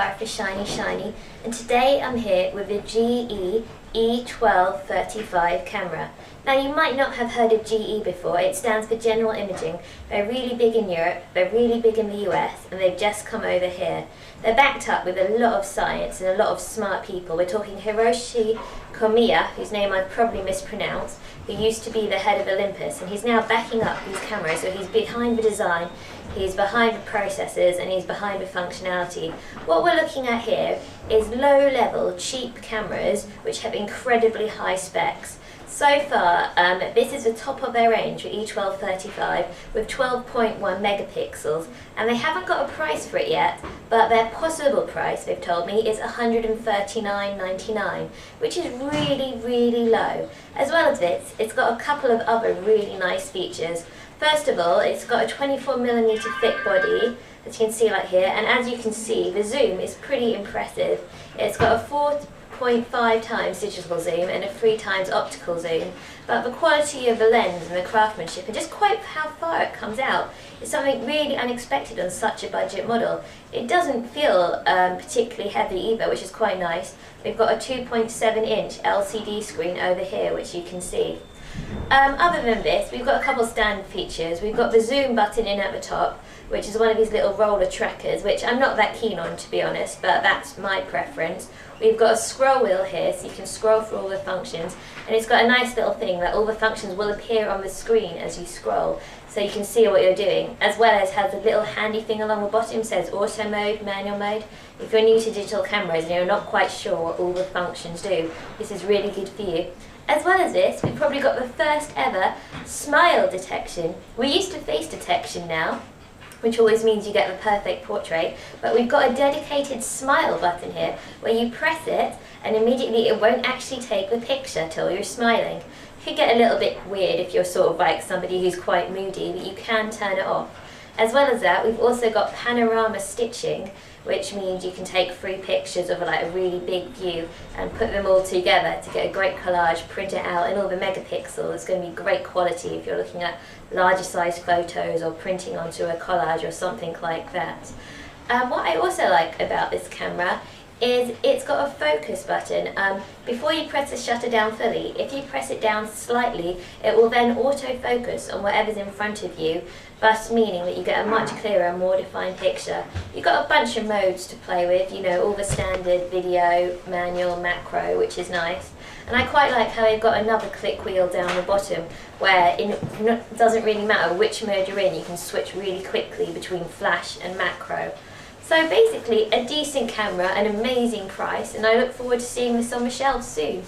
R for shiny shiny, and today I'm here with the GE E1235 camera. Now you might not have heard of GE before. It stands for General Imaging. They're really big in Europe, they're really big in the US, and they've just come over here. They're backed up with a lot of science and a lot of smart people. We're talking Hiroshi Komiya, whose name I've probably mispronounced, who used to be the head of Olympus, and he's now backing up these cameras. So he's behind the design, he's behind the processes, and he's behind the functionality. What we're looking at here is low-level, cheap cameras which have incredibly high specs. So far, this is the top of their range for E1235 with 12.1 megapixels, and they haven't got a price for it yet, but their possible price, they've told me, is $139.99, which is really, really low. As well as this, it's got a couple of other really nice features. First of all, it's got a 24mm thick body, as you can see right here, and as you can see, the zoom is pretty impressive. It's got a 4.5 times digital zoom and a 3 times optical zoom, but the quality of the lens and the craftsmanship and just quite how far it comes out is something really unexpected on such a budget model. It doesn't feel particularly heavy either, which is quite nice. We've got a 2.7-inch LCD screen over here, which you can see. Other than this, we've got a couple standard features. We've got the zoom button in at the top, which is one of these little roller trackers, which I'm not that keen on, to be honest, but that's my preference. We've got a scroll wheel here, so you can scroll through all the functions, and it's got a nice little thing that all the functions will appear on the screen as you scroll, so you can see what you're doing, as well as has a little handy thing along the bottom, says auto mode, manual mode. If you're new to digital cameras and you're not quite sure what all the functions do, this is really good for you. As well as this, we've probably got the first ever smile detection. We're used to face detection now, which always means you get the perfect portrait, but we've got a dedicated smile button here where you press it and immediately it won't actually take the picture till you're smiling. It could get a little bit weird if you're sort of like somebody who's quite moody, but you can turn it off. As well as that, we've also got panorama stitching, which means you can take 3 pictures of like a really big view and put them all together to get a great collage, print it out in all the megapixels. It's going to be great quality if you're looking at larger size photos or printing onto a collage or something like that. What I also like about this camera is it's got a focus button. Before you press the shutter down fully, if you press it down slightly, it will then autofocus on whatever's in front of you, thus meaning that you get a much clearer, more defined picture. You've got a bunch of modes to play with, you know, all the standard video, manual, macro, which is nice. And I quite like how they've got another click wheel down the bottom where it doesn't really matter which mode you're in, you can switch really quickly between flash and macro. So basically a decent camera, an amazing price, and I look forward to seeing this on the shelves soon.